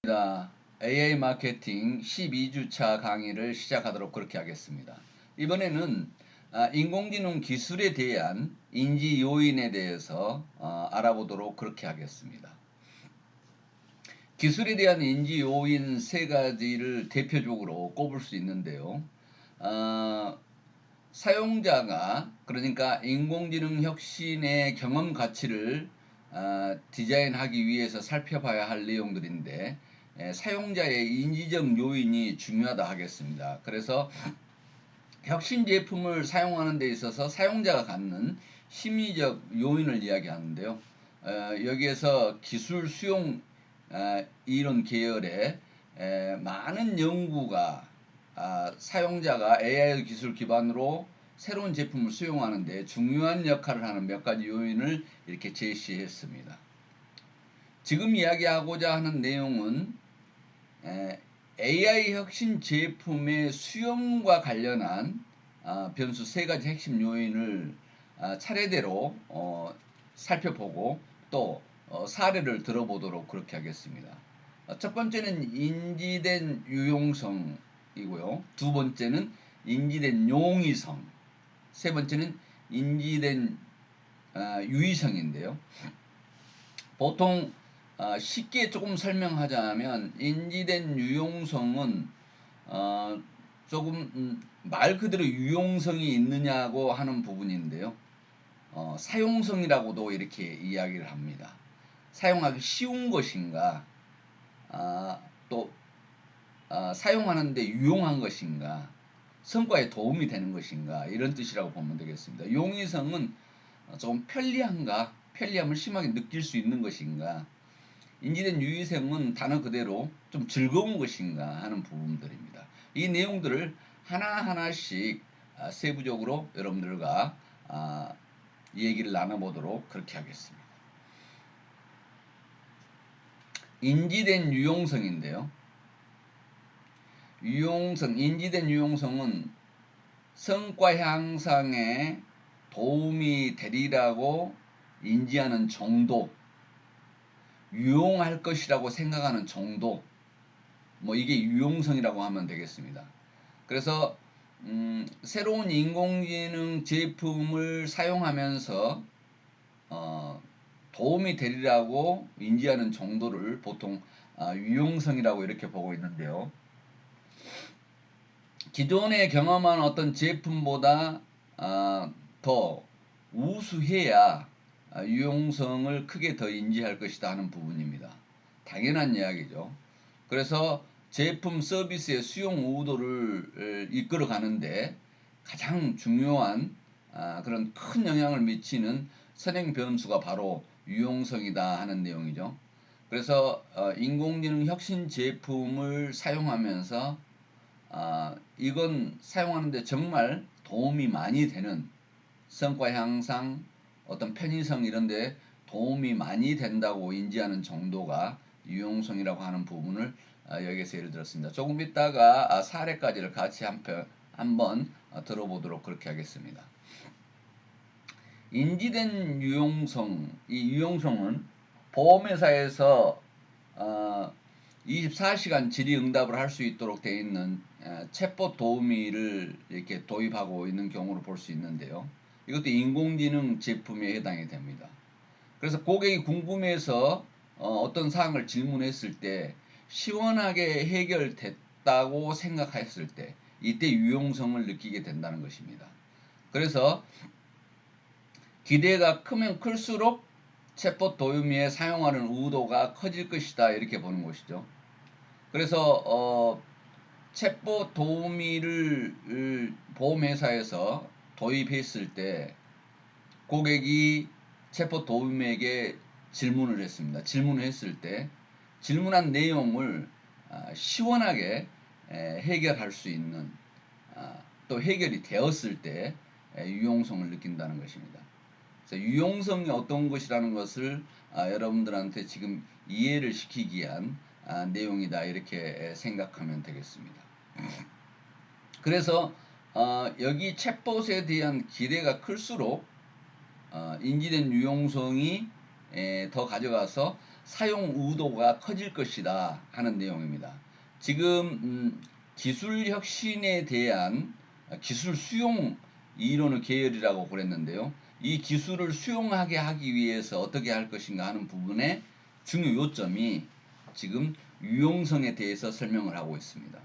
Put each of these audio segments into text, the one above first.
AI 마케팅 12주차 강의를 시작하도록 그렇게 하겠습니다. 이번에는 인공지능 기술에 대한 인지 요인에 대해서 알아보도록 그렇게 하겠습니다. 기술에 대한 인지 요인 세 가지를 대표적으로 꼽을 수 있는데요. 사용자가 그러니까 인공지능 혁신의 경험 가치를 디자인하기 위해서 살펴봐야 할 내용들인데 사용자의 인지적 요인이 중요하다 하겠습니다. 그래서 혁신 제품을 사용하는 데 있어서 사용자가 갖는 심리적 요인을 이야기하는데요. 여기에서 기술 수용 이론 계열의 많은 연구가 사용자가 AI 기술 기반으로 새로운 제품을 수용하는데 중요한 역할을 하는 몇 가지 요인을 이렇게 제시했습니다. 지금 이야기하고자 하는 내용은 AI 혁신 제품의 수용과 관련한 변수 세 가지 핵심 요인을 차례대로 살펴보고 또 사례를 들어보도록 그렇게 하겠습니다. 첫 번째는 인지된 유용성이고요. 두 번째는 인지된 용이성, 세 번째는 인지된 유의성인데요. 보통 쉽게 조금 설명하자면 인지된 유용성은 조금 말 그대로 유용성이 있느냐고 하는 부분인데요. 사용성이라고도 이렇게 이야기를 합니다. 사용하기 쉬운 것인가, 또 사용하는데 유용한 것인가, 성과에 도움이 되는 것인가 이런 뜻이라고 보면 되겠습니다. 용이성은 좀 편리한가, 편리함을 심하게 느낄 수 있는 것인가, 인지된 유의성은 단어 그대로 좀 즐거운 것인가 하는 부분들입니다. 이 내용들을 하나하나씩 세부적으로 여러분들과 얘기를 나눠보도록 그렇게 하겠습니다. 인지된 유용성인데요. 인지된 유용성은 성과 향상에 도움이 되리라고 인지하는 정도, 유용할 것이라고 생각하는 정도, 이게 유용성이라고 하면 되겠습니다. 그래서 새로운 인공지능 제품을 사용하면서 도움이 되리라고 인지하는 정도를 보통 유용성이라고 이렇게 보고 있는데요. 기존에 경험한 어떤 제품보다 더 우수해야 유용성을 크게 더 인지할 것이다 하는 부분입니다. 당연한 이야기죠. 그래서 제품 서비스의 수용 우도를 이끌어 가는데 가장 중요한 그런 큰 영향을 미치는 선행 변수가 바로 유용성이다 하는 내용이죠. 그래서 인공지능 혁신 제품을 사용하면서 이건 사용하는데 정말 도움이 많이 되는 성과 향상, 어떤 편의성 이런 데 도움이 많이 된다고 인지하는 정도가 유용성이라고 하는 부분을 여기서 예를 들었습니다. 조금 있다가 사례까지를 같이 한번 들어보도록 그렇게 하겠습니다. 인지된 유용성, 이 유용성은 보험회사에서 24시간 질의응답을 할 수 있도록 되어 있는 챗봇 도우미를 이렇게 도입하고 있는 경우를 볼 수 있는데요. 이것도 인공지능 제품에 해당이 됩니다. 그래서 고객이 궁금해서 어떤 사항을 질문했을 때 시원하게 해결됐다고 생각했을 때 이때 유용성을 느끼게 된다는 것입니다. 그래서 기대가 크면 클수록 챗봇 도우미에 사용하는 의도가 커질 것이다 이렇게 보는 것이죠. 그래서 챗봇 도우미를 보험회사에서 도입했을 때 고객이 챗봇 도우미에게 질문을 했습니다. 질문을 했을 때 질문한 내용을 시원하게 해결할 수 있는 또 해결이 되었을 때 유용성을 느낀다는 것입니다. 그래서 유용성이 어떤 것이라는 것을 여러분들한테 지금 이해를 시키기 위한 내용이다 이렇게 생각하면 되겠습니다. 그래서 여기 챗봇에 대한 기대가 클수록 인지된 유용성이 더 가져가서 사용 의도가 커질 것이다 하는 내용입니다. 지금 기술 혁신에 대한 기술 수용 이론의 계열이라고 그랬는데요. 이 기술을 수용하게 하기 위해서 어떻게 할 것인가 하는 부분의 중요 요점이 지금 유용성에 대해서 설명을 하고 있습니다.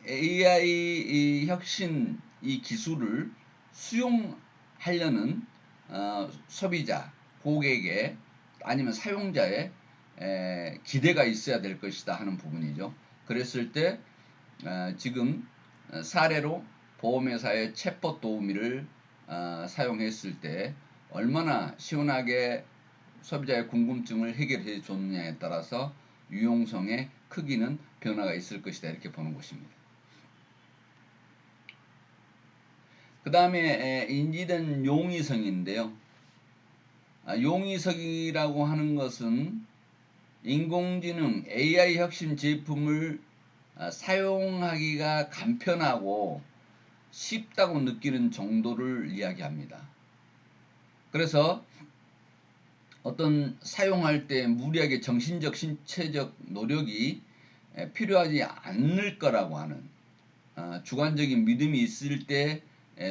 AI 혁신 이 기술을 수용하려는 소비자, 고객의 아니면 사용자의 기대가 있어야 될 것이다 하는 부분이죠. 그랬을 때 지금 사례로 보험회사의 챗봇 도우미를 사용했을 때 얼마나 시원하게 소비자의 궁금증을 해결해 줬느냐에 따라서 유용성의 크기는 변화가 있을 것이다 이렇게 보는 것입니다. 그 다음에 인지된 용이성인데요. 용이성이라고 하는 것은 인공지능 AI 혁신 제품을 사용하기가 간편하고 쉽다고 느끼는 정도를 이야기합니다. 그래서 어떤 사용할 때 무리하게 정신적, 신체적 노력이 필요하지 않을 거라고 하는 주관적인 믿음이 있을 때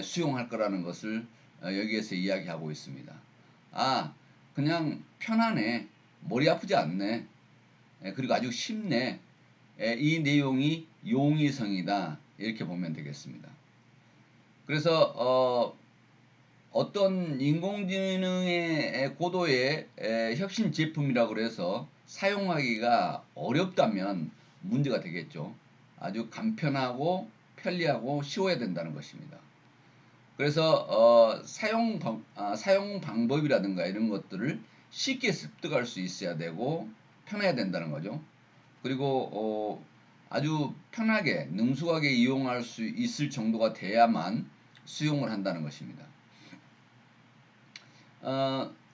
수용할 거라는 것을 여기에서 이야기하고 있습니다. 그냥 편하네, 머리 아프지 않네, 그리고 아주 쉽네, 이 내용이 용이성이다 이렇게 보면 되겠습니다. 그래서 어떤 인공지능의 고도의 혁신 제품이라고 해서 사용하기가 어렵다면 문제가 되겠죠. 아주 간편하고 편리하고 쉬워야 된다는 것입니다. 그래서 사용 방법이라든가 이런 것들을 쉽게 습득할 수 있어야 되고 편해야 된다는 거죠. 그리고 아주 편하게 능숙하게 이용할 수 있을 정도가 돼야만 수용을 한다는 것입니다.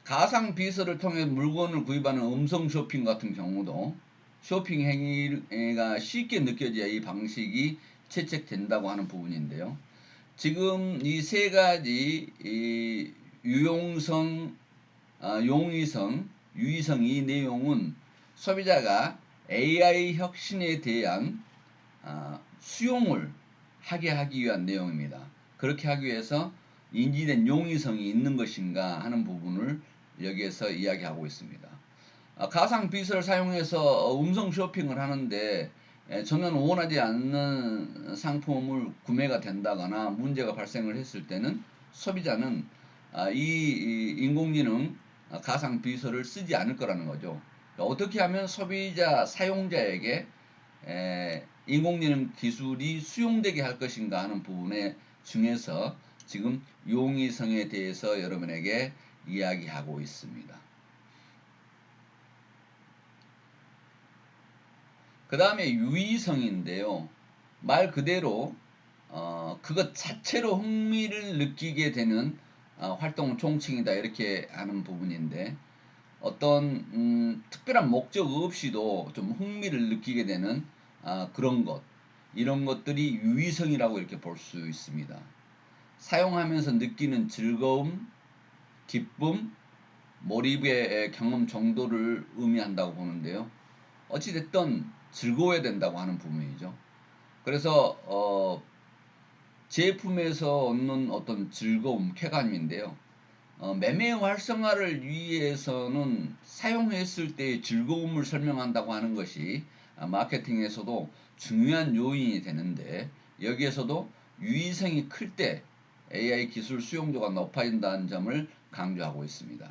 가상 비서를 통해 물건을 구입하는 음성 쇼핑 같은 경우도 쇼핑 행위가 쉽게 느껴져야 이 방식이 채택된다고 하는 부분인데요. 지금 이 세 가지 유용성, 용이성, 유의성 이 내용은 소비자가 AI 혁신에 대한 수용을 하게 하기 위한 내용입니다. 그렇게 하기 위해서 인지된 용이성이 있는 것인가 하는 부분을 여기에서 이야기하고 있습니다. 가상 비서를 사용해서 음성 쇼핑을 하는데 전혀 원하지 않는 상품을 구매가 된다거나 문제가 발생을 했을 때는 소비자는 이 인공지능 가상 비서를 쓰지 않을 거라는 거죠. 어떻게 하면 소비자 사용자에게 인공지능 기술이 수용되게 할 것인가 하는 부분에 중에서 지금 용이성에 대해서 여러분에게 이야기하고 있습니다. 그 다음에 유의성인데요. 말 그대로 그것 자체로 흥미를 느끼게 되는 활동 총칭이다 이렇게 하는 부분인데 어떤 특별한 목적 없이도 좀 흥미를 느끼게 되는 그런 것 이런 것들이 유의성이라고 이렇게 볼 수 있습니다. 사용하면서 느끼는 즐거움, 기쁨, 몰입의 경험 정도를 의미한다고 보는데요. 어찌됐든 즐거워야 된다고 하는 부분이죠. 그래서 제품에서 얻는 어떤 즐거움, 쾌감인데요. 매매 활성화를 위해서는 사용했을 때의 즐거움을 설명한다고 하는 것이 마케팅에서도 중요한 요인이 되는데 여기에서도 유의성이 클 때 AI 기술 수용도가 높아진다는 점을 강조하고 있습니다.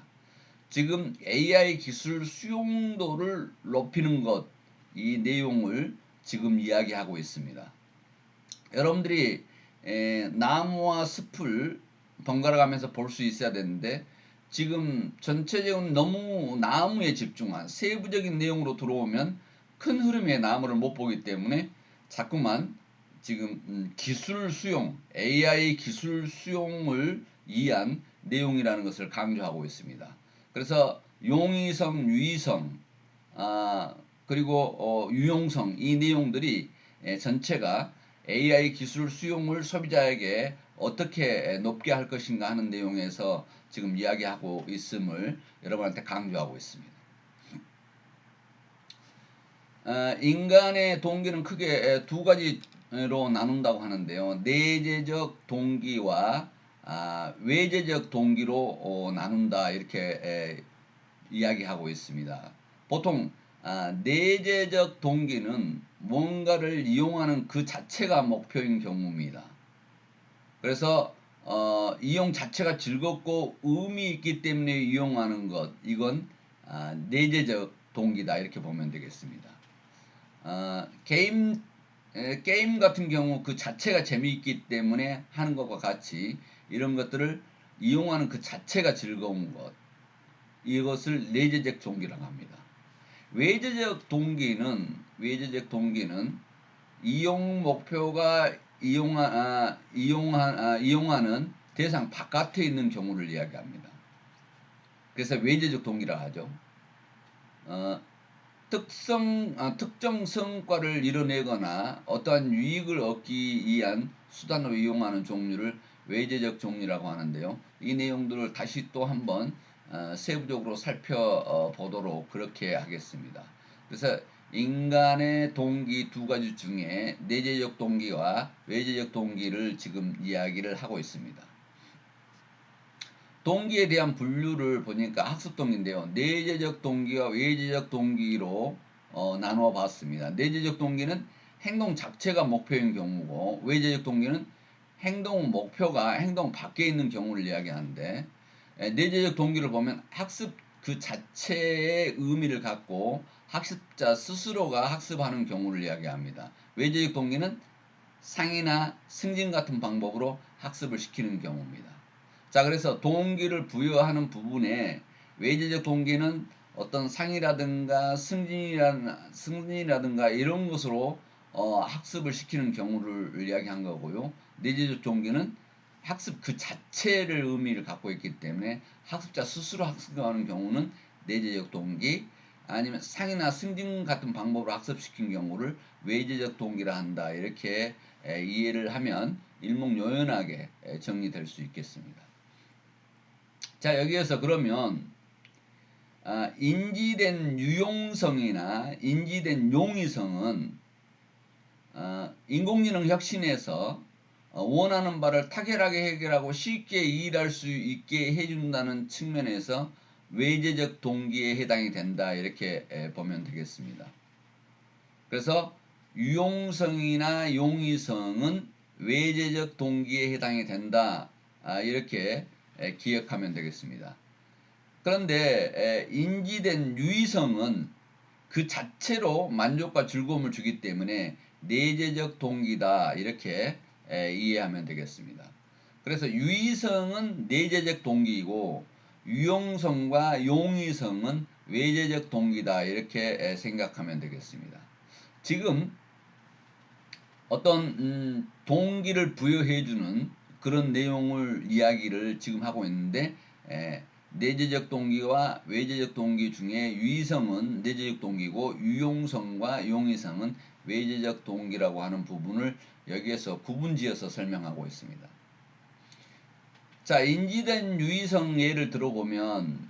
지금 AI 기술 수용도를 높이는 것, 이 내용을 지금 이야기하고 있습니다. 여러분들이 나무와 숲을 번갈아 가면서 볼 수 있어야 되는데 지금 전체적인 너무 나무에 집중한 세부적인 내용으로 들어오면 큰 흐름의 나무를 못 보기 때문에 자꾸만 지금 기술 수용, AI 기술 수용을 위한 내용이라는 것을 강조하고 있습니다. 그래서 용이성, 유의성, 그리고 유용성 이 내용들이 전체가 AI 기술 수용을 소비자에게 어떻게 높게 할 것인가 하는 내용에서 지금 이야기하고 있음을 여러분한테 강조하고 있습니다. 인간의 동기는 크게 두 가지로 나눈다고 하는데요. 내재적 동기와 외재적 동기로 나눈다 이렇게 이야기하고 있습니다. 보통 내재적 동기는 뭔가를 이용하는 그 자체가 목표인 경우입니다. 그래서 이용 자체가 즐겁고 의미 있기 때문에 이용하는 것, 이건 내재적 동기다 이렇게 보면 되겠습니다. 게임 같은 경우 그 자체가 재미있기 때문에 하는 것과 같이 이런 것들을 이용하는 그 자체가 즐거운 것, 이것을 내재적 동기라고 합니다. 외재적 동기는 이용 목표가 이용하는 대상 바깥에 있는 경우를 이야기합니다. 그래서 외재적 동기라 하죠. 특정 성과를 이뤄내거나 어떠한 유익을 얻기 위한 수단으로 이용하는 종류를 외재적 종류라고 하는데요. 이 내용들을 다시 또 한번 세부적으로 살펴보도록 그렇게 하겠습니다. 그래서 인간의 동기 두 가지 중에 내재적 동기와 외재적 동기를 지금 이야기를 하고 있습니다. 동기에 대한 분류를 보니까 학습동기인데요. 내재적 동기와 외재적 동기로 나누어 봤습니다. 내재적 동기는 행동 자체가 목표인 경우고, 외재적 동기는 행동 목표가 행동 밖에 있는 경우를 이야기하는데, 내재적 동기를 보면 학습 그 자체의 의미를 갖고 학습자 스스로가 학습하는 경우를 이야기합니다. 외재적 동기는 상이나 승진 같은 방법으로 학습을 시키는 경우입니다. 자, 그래서 동기를 부여하는 부분에 외재적 동기는 어떤 상이라든가 승진이라든가 이런 것으로 학습을 시키는 경우를 이야기한 거고요. 내재적 동기는 학습 그 자체를 의미를 갖고 있기 때문에 학습자 스스로 학습하는 경우는 내재적 동기, 아니면 상이나 승진 같은 방법으로 학습시킨 경우를 외재적 동기라 한다. 이렇게 이해를 하면 일목요연하게 정리될 수 있겠습니다. 자, 여기에서 그러면 인지된 유용성이나 인지된 용이성은 인공지능 혁신에서 원하는 바를 타결하게 해결하고 쉽게 이해할 수 있게 해준다는 측면에서 외재적 동기에 해당이 된다 이렇게 보면 되겠습니다. 그래서 유용성이나 용이성은 외재적 동기에 해당이 된다 이렇게 기억하면 되겠습니다. 그런데 인지된 유의성은 그 자체로 만족과 즐거움을 주기 때문에 내재적 동기다 이렇게 이해하면 되겠습니다. 그래서 유의성은 내재적 동기이고 유용성과 용이성은 외재적 동기다 이렇게 생각하면 되겠습니다. 지금 어떤 동기를 부여해주는 그런 내용을 이야기를 지금 하고 있는데 내재적 동기와 외재적 동기 중에 유의성은 내재적 동기고 유용성과 용이성은 외재적 동기라고 하는 부분을 여기에서 구분지어서 설명하고 있습니다. 자, 인지된 유의성 예를 들어보면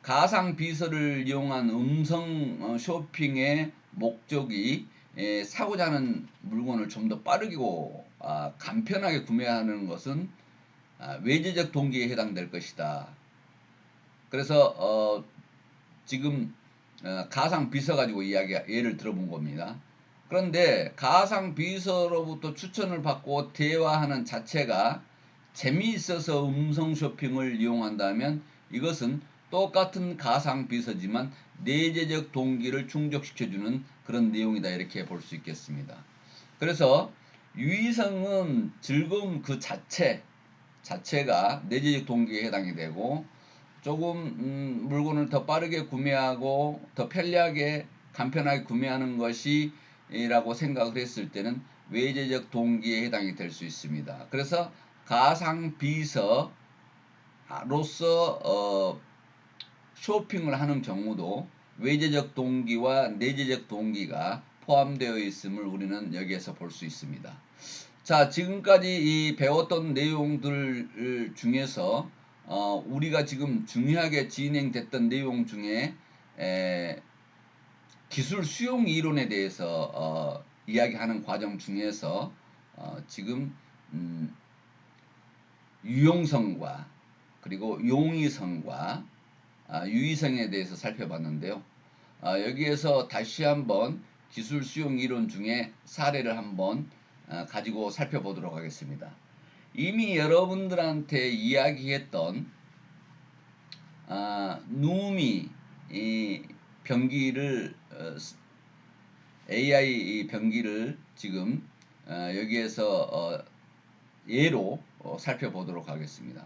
가상 비서를 이용한 음성 쇼핑의 목적이 사고자 하는 물건을 좀 더 빠르고 간편하게 구매하는 것은 외재적 동기에 해당될 것이다. 그래서 지금 가상 비서 가지고 예를 들어본 겁니다. 그런데 가상 비서로부터 추천을 받고 대화하는 자체가 재미있어서 음성 쇼핑을 이용한다면 이것은 똑같은 가상 비서지만 내재적 동기를 충족시켜주는 그런 내용이다 이렇게 볼 수 있겠습니다. 그래서 유의성은 즐거움 그 자체가 내재적 동기에 해당이 되고 조금 물건을 더 빠르게 구매하고 더 편리하게 간편하게 구매하는 것이라고 생각을 했을 때는 외재적 동기에 해당이 될 수 있습니다. 그래서 가상 비서로서 쇼핑을 하는 경우도 외재적 동기와 내재적 동기가 포함되어 있음을 우리는 여기에서 볼 수 있습니다. 자, 지금까지 이 배웠던 내용들 중에서 우리가 지금 중요하게 진행됐던 내용 중에 기술 수용 이론에 대해서 이야기하는 과정 중에서 지금 유용성과 그리고 용이성과 유의성에 대해서 살펴봤는데요. 여기에서 다시 한번 기술 수용 이론 중에 사례를 한번 가지고 살펴보도록 하겠습니다. 이미 여러분들한테 이야기했던 누미 병기를 AI 병기를 지금 여기에서 예로 살펴보도록 하겠습니다.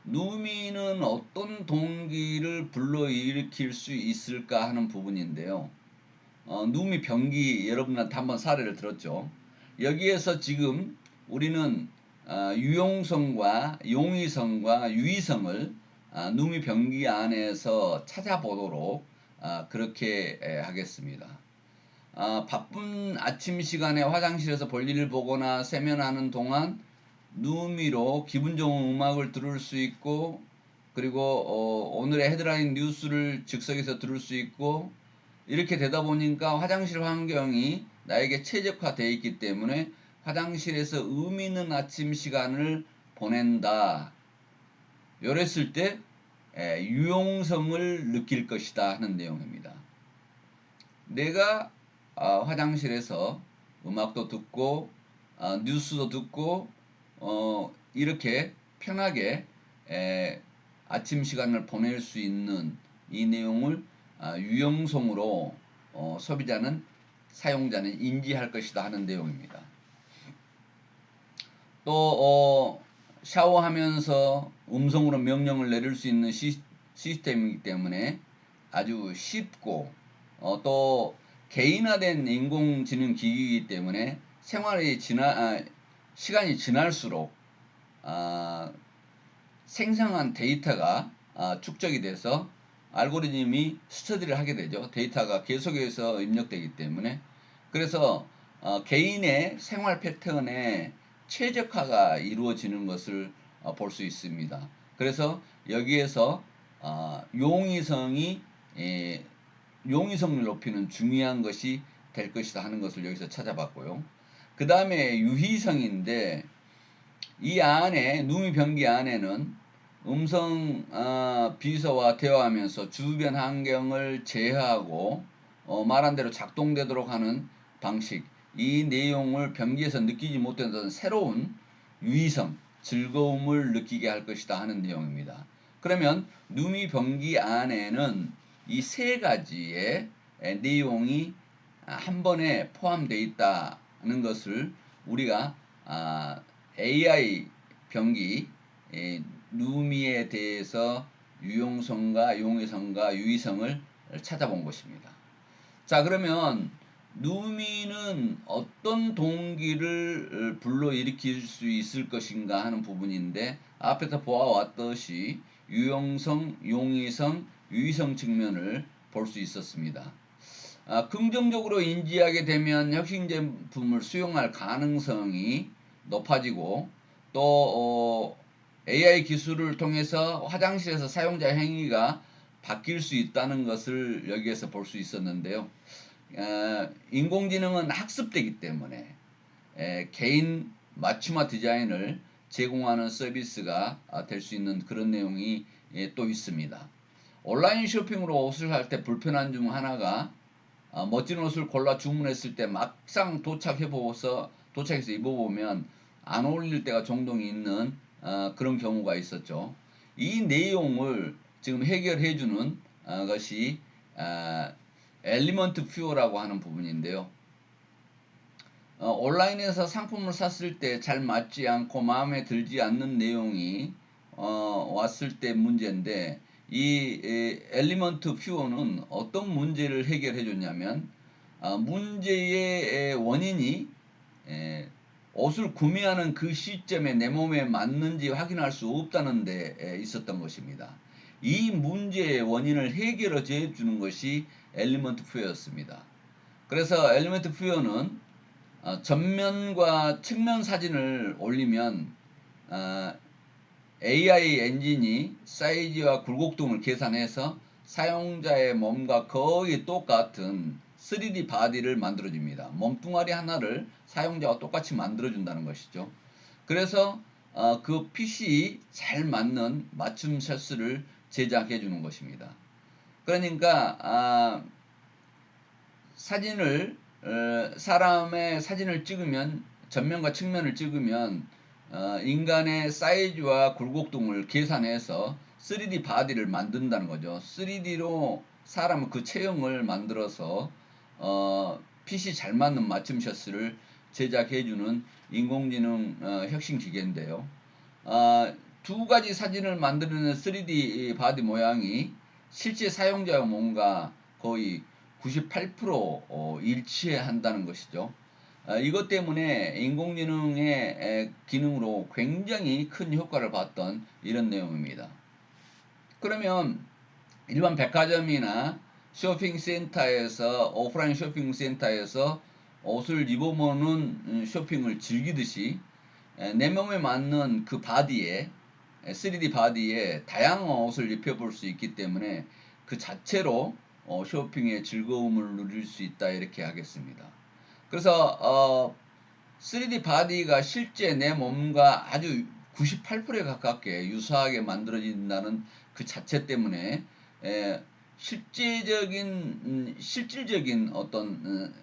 누미는 어떤 동기를 불러일으킬 수 있을까 하는 부분인데요. 누미 병기 여러분한테 한번 사례를 들었죠. 여기에서 지금 우리는 유용성과 용이성과 유의성을 누미 병기 안에서 찾아보도록 그렇게 하겠습니다. 바쁜 아침 시간에 화장실에서 볼일을 보거나 세면하는 동안 누미로 기분 좋은 음악을 들을 수 있고, 그리고 오늘의 헤드라인 뉴스를 즉석에서 들을 수 있고, 이렇게 되다 보니까 화장실 환경이 나에게 최적화되어 있기 때문에 화장실에서 의미 있는 아침 시간을 보낸다. 이랬을 때 유용성을 느낄 것이다 하는 내용입니다. 내가 화장실에서 음악도 듣고 뉴스도 듣고 이렇게 편하게 아침 시간을 보낼 수 있는 이 내용을 유용성으로 소비자는 사용자는 인지할 것이다 하는 내용입니다. 또 샤워하면서 음성으로 명령을 내릴 수 있는 시스템이기 때문에 아주 쉽고 또 개인화된 인공지능 기기이기 때문에 시간이 지날수록 생성한 데이터가 축적이 돼서 알고리즘이 스터디를 하게 되죠. 데이터가 계속해서 입력되기 때문에. 그래서 개인의 생활 패턴에 최적화가 이루어지는 것을 볼 수 있습니다. 그래서 여기에서 용이성을 높이는 중요한 것이 될 것이다 하는 것을 여기서 찾아봤고요. 그 다음에 유희성인데, 이 안에 누미 병기 안에는 음성 비서와 대화하면서 주변 환경을 제어하고 말한 대로 작동되도록 하는 방식, 이 내용을 병기에서 느끼지 못했던 새로운 유의성, 즐거움을 느끼게 할 것이다 하는 내용입니다. 그러면 누미 병기 안에는 이 세 가지의 내용이 한 번에 포함되어 있다는 것을 우리가 AI 병기 누미에 대해서 유용성과 용이성과 유의성을 찾아본 것입니다. 자, 그러면 누미는 어떤 동기를 불러일으킬 수 있을 것인가 하는 부분인데, 앞에서 보아왔듯이 유용성, 용이성, 유의성 측면을 볼 수 있었습니다. 긍정적으로 인지하게 되면 혁신 제품을 수용할 가능성이 높아지고, 또 AI 기술을 통해서 화장실에서 사용자 행위가 바뀔 수 있다는 것을 여기에서 볼 수 있었는데요. 인공지능은 학습되기 때문에 개인 맞춤화 디자인을 제공하는 서비스가 될 수 있는 그런 내용이 또 있습니다. 온라인 쇼핑으로 옷을 살 때 불편한 중 하나가 멋진 옷을 골라 주문했을 때 막상 도착해서 입어보면 안 어울릴 때가 종종 있는 그런 경우가 있었죠. 이 내용을 지금 해결해주는 것이 엘리먼트 퓨어라고 하는 부분인데요. 온라인에서 상품을 샀을 때 잘 맞지 않고 마음에 들지 않는 내용이 왔을 때 문제인데, 이 엘리먼트 퓨어는 어떤 문제를 해결해 줬냐면 문제의 원인이 옷을 구매하는 그 시점에 내 몸에 맞는지 확인할 수 없다는 데 있었던 것입니다. 이 문제의 원인을 해결해 주는 것이 엘리먼트 퓨어였습니다. 그래서 엘리먼트 퓨어는 전면과 측면 사진을 올리면 AI 엔진이 사이즈와 굴곡 등을 계산해서 사용자의 몸과 거의 똑같은 3D 바디를 만들어줍니다. 몸뚱아리 하나를 사용자와 똑같이 만들어준다는 것이죠. 그래서 그 PC 잘 맞는 맞춤 샷을 제작해 주는 것입니다. 그러니까 사진을 사람의 사진을 찍으면 전면과 측면을 찍으면 인간의 사이즈와 굴곡 등을 계산해서 3D 바디를 만든다는 거죠. 3D로 사람 그 체형을 만들어서 PC 잘 맞는 맞춤 샷을 제작해주는 인공지능 혁신 기계인데요. 두 가지 사진을 만드는 3D 바디 모양이 실제 사용자의 몸과 거의 98% 일치한다는 것이죠. 이것 때문에 인공지능의 기능으로 굉장히 큰 효과를 봤던 이런 내용입니다. 그러면 일반 백화점이나 쇼핑센터에서 오프라인 쇼핑센터에서 옷을 입어보는 쇼핑을 즐기듯이 내 몸에 맞는 그 바디에 3D 바디에 다양한 옷을 입혀볼 수 있기 때문에 그 자체로 쇼핑의 즐거움을 누릴 수 있다 이렇게 하겠습니다. 그래서 3D 바디가 실제 내 몸과 아주 98%에 가깝게 유사하게 만들어진다는 그 자체 때문에 실질적인 어떤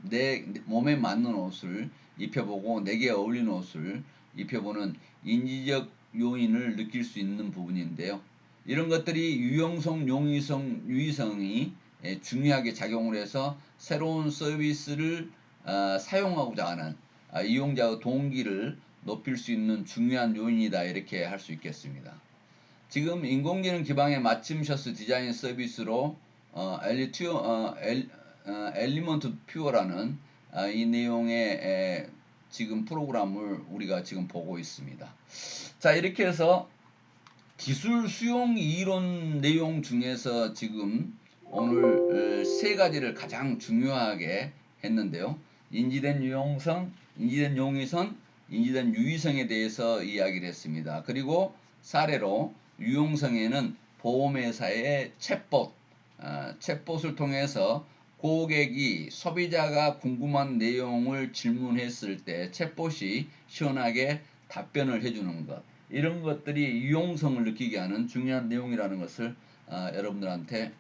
내 몸에 맞는 옷을 입혀보고 내게 어울리는 옷을 입혀보는 인지적 요인을 느낄 수 있는 부분인데요. 이런 것들이 유용성, 용이성, 유의성이 중요하게 작용을 해서 새로운 서비스를 사용하고자 하는 이용자의 동기를 높일 수 있는 중요한 요인이다 이렇게 할 수 있겠습니다. 지금 인공지능 기반의 맞춤 셔츠 디자인 서비스로 엘리먼트 퓨어라는 이 내용의 지금 프로그램을 우리가 지금 보고 있습니다. 자, 이렇게 해서 기술 수용 이론 내용 중에서 지금 오늘 세 가지를 가장 중요하게 했는데요. 인지된 유용성, 인지된 용이성, 인지된 유의성에 대해서 이야기를 했습니다. 그리고 사례로 유용성에는 보험회사의 챗봇을 통해서 고객이 소비자가 궁금한 내용을 질문했을 때 챗봇이 시원하게 답변을 해주는 것, 이런 것들이 유용성을 느끼게 하는 중요한 내용이라는 것을 여러분들한테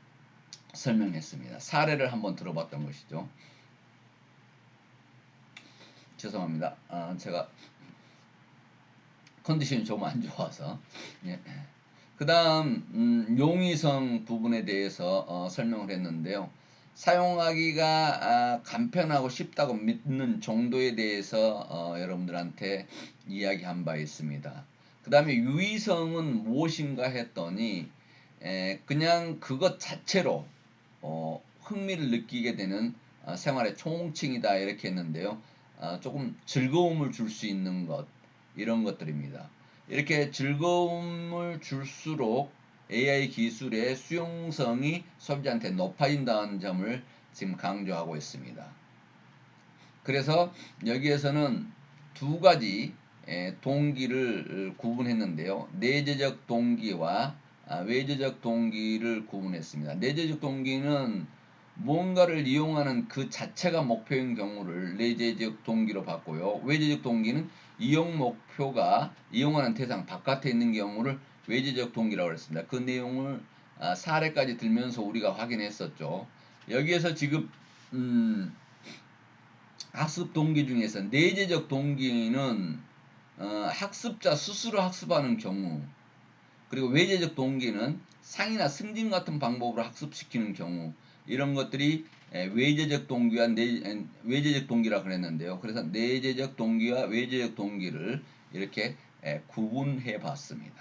설명했습니다. 사례를 한번 들어봤던 것이죠. 죄송합니다. 제가 컨디션이 좀 안 좋아서. 예. 그 다음 용이성 부분에 대해서 설명을 했는데요. 사용하기가 간편하고 쉽다고 믿는 정도에 대해서 여러분들한테 이야기한 바 있습니다. 그 다음에 유의성은 무엇인가 했더니 그냥 그것 자체로 흥미를 느끼게 되는 생활의 총칭이다 이렇게 했는데요. 조금 즐거움을 줄 수 있는 것, 이런 것들입니다. 이렇게 즐거움을 줄수록 AI 기술의 수용성이 소비자한테 높아진다는 점을 지금 강조하고 있습니다. 그래서 여기에서는 두 가지 동기를 구분했는데요. 내재적 동기와 외재적 동기를 구분했습니다. 내재적 동기는 무언가를 이용하는 그 자체가 목표인 경우를 내재적 동기로 봤고요. 외재적 동기는 이용 목표가 이용하는 대상 바깥에 있는 경우를 외재적 동기라고 했습니다. 그 내용을 사례까지 들면서 우리가 확인했었죠. 여기에서 지금 학습 동기 중에서 내재적 동기는 학습자 스스로 학습하는 경우, 그리고 외재적 동기는 상이나 승진 같은 방법으로 학습시키는 경우, 이런 것들이 외재적 동기와 외재적 동기라고 그랬는데요. 그래서 내재적 동기와 외재적 동기를 이렇게 구분해 봤습니다.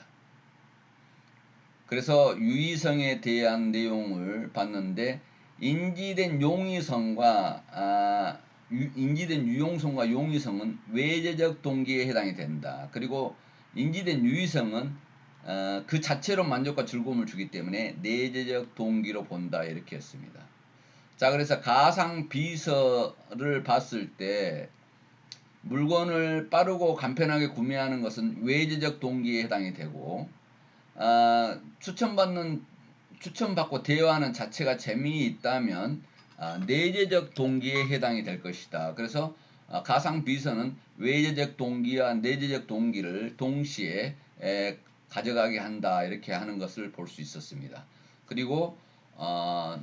그래서 유의성에 대한 내용을 봤는데 인지된 용이성과 인지된 유용성과 용이성은 외재적 동기에 해당이 된다. 그리고 인지된 유의성은 그 자체로 만족과 즐거움을 주기 때문에 내재적 동기로 본다 이렇게 했습니다. 자, 그래서 가상 비서를 봤을 때 물건을 빠르고 간편하게 구매하는 것은 외재적 동기에 해당이 되고 추천받고 대화하는 자체가 재미있다면 내재적 동기에 해당이 될 것이다. 그래서 가상 비선은 외재적 동기와 내재적 동기를 동시에 가져가게 한다. 이렇게 하는 것을 볼 수 있었습니다. 그리고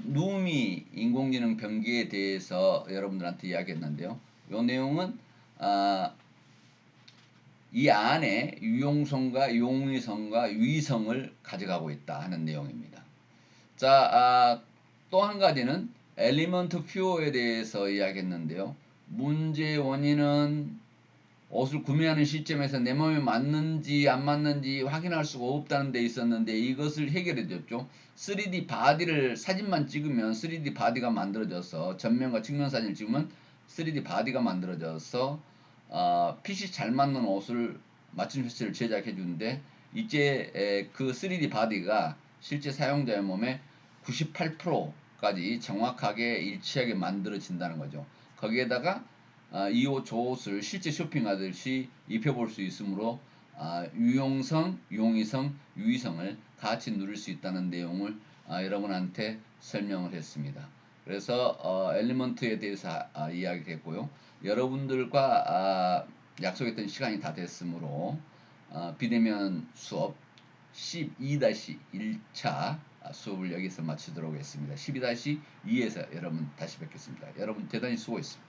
누미 인공지능 병기에 대해서 여러분들한테 이야기했는데요. 이 내용은 이 안에 유용성과 용이성과 유의성을 가져가고 있다 하는 내용입니다. 자, 또 한 가지는 엘리먼트 퓨어에 대해서 이야기했는데요. 문제의 원인은 옷을 구매하는 시점에서 내 몸에 맞는지 안 맞는지 확인할 수가 없다는 데 있었는데 이것을 해결해 줬죠. 3D 바디를 사진만 찍으면 3D 바디가 만들어져서 전면과 측면 사진을 찍으면 3D 바디가 만들어져서 핏이 잘 맞는 옷을 맞춤 셔츠를 제작해 주는데 이제 그 3D 바디가 실제 사용자의 몸에 98%까지 정확하게 일치하게 만들어진다는 거죠. 거기에다가 이 옷 저 옷을 실제 쇼핑하듯이 입혀볼 수 있으므로 유용성, 용이성, 유의성을 같이 누릴 수 있다는 내용을 여러분한테 설명을 했습니다. 그래서 엘리먼트에 대해서 이야기를 했고요. 여러분들과 약속했던 시간이 다 됐으므로 비대면 수업 12-1차 수업을 여기서 마치도록 하겠습니다. 12-2에서 여러분 다시 뵙겠습니다. 여러분 대단히 수고했습니다.